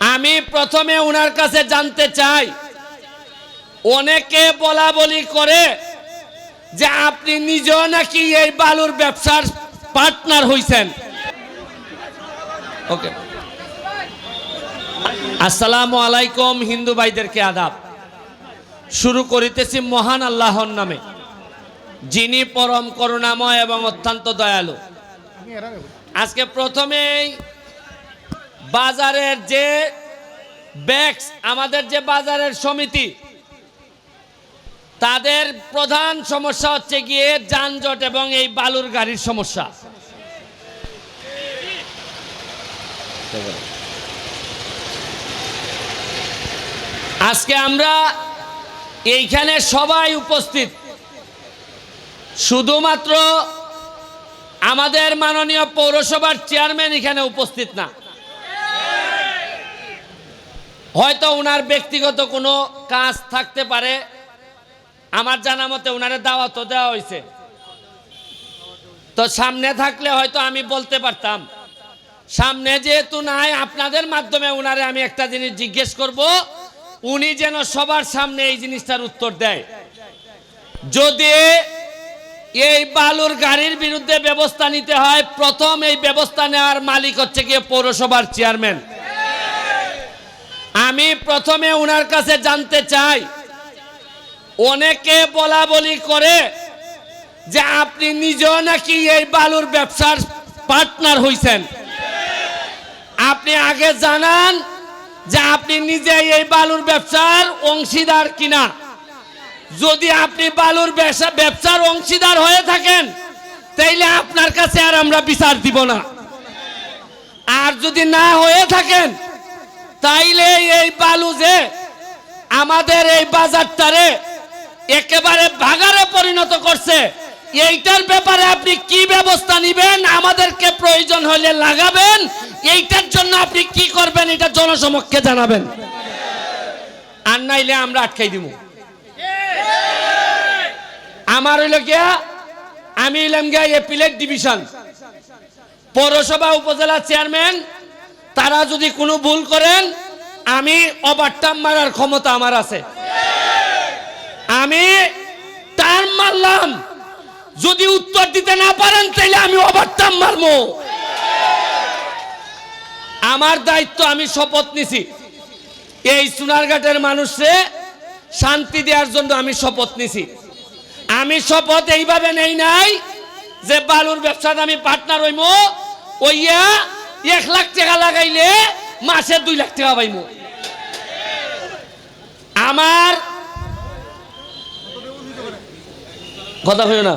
আমি প্রথমে ওনার কাছে জানতে চাই, অনেকে বলা বলি করে যে আপনি নিজেও নাকি এই বালুর ব্যবসার পার্টনার হইছেন। ওকে, আসসালামু আলাইকুম। হিন্দু ভাইদেরকে আদাব। শুরু করিতেছি মহান আল্লাহর নামে, যিনি পরম করুণাময় এবং অত্যন্ত দয়ালু। আজকে প্রথমেই বাজারের যে ব্যাক্স, আমাদের যে বাজারের সমিতি, তাদের প্রধান সমস্যা হচ্ছে গিয়ে যানজট এবং এই বালুর গাড়ির সমস্যা। আজকে আমরা এইখানে সবাই উপস্থিত, শুধুমাত্র আমাদের মাননীয় পৌরসভার চেয়ারম্যান এখানে উপস্থিত না। হয়তো ওনার ব্যক্তিগত কোনো কাজ থাকতে পারে, আমার জানা মতে ওনারে দাওয়াতও দেওয়া হয়েছে, তো সামনে থাকলে হয়তো আমি বলতে পারতাম। সামনে যেহেতু নাই, আপনাদের মাধ্যমে ওনারে আমি একটা জিনিস জিজ্ঞেস করব, উনি যেন সবার সামনে এই জিনিসটার উত্তর দেয়। যদি এই বালুর গাড়ির বিরুদ্ধে ব্যবস্থা নিতে হয়, প্রথম এই ব্যবস্থা নেওয়ার মালিক হচ্ছে গিয়ে পৌরসভার চেয়ারম্যান। আমি প্রথমে ওনার কাছে জানতে চাই, অনেকে বলা বলি করে যে আপনি নিজেও নাকি এই বালুর ব্যবসার পার্টনার হইছেন। আপনি আগে জানান যে আপনি নিজে এই বালুর ব্যবসার অংশীদার কিনা। যদি আপনি বালুর ব্যবসার অংশীদার হয়ে থাকেন, তাইলে আপনার কাছে আর আমরা বিচার দিব না। আর যদি না হয়ে থাকেন, তাইলে এই বালু যে আমাদের এই বাজারটারে একেবারে ভাগারে পরিণত করছে, এইটার ব্যাপারে আপনি কি ব্যবস্থা নেবেন, আমাদেরকে প্রয়োজন হলে লাগাবেন, এইটার জন্য আপনি কি করবেন এটা জনসমক্ষে জানাবেন। আর নাইলে আমরা আটকাই দিব। আমার হইল গিয়া, আমি হইলাম গিয়া এপিলেট ডিভিশন পৌরসভা উপজেলা চেয়ারম্যান। তারা যদি কোনো ভুল করেন, আমি ওভারটার্ম মারার ক্ষমতা আমার আছে। আমি টার্ম মারলাম, যদি উত্তর দিতে না পারেন তাইলে আমি ওভারটার্ম মারবো। আমার দায়িত্ব, আমি শপথ নিছি এই সোনারঘাটের মানুষে শান্তি দেওয়ার জন্য। আমি শপথ নিছি। আমি শপথ এইভাবে নেই নাই যে বালুর ব্যবসাতে আমি পার্টনার হইম, ওইয়া 1 লাখ টাকা লাগাইলে মাসে 2 লাখ টাকা পাইম। আমার কথা হইল না।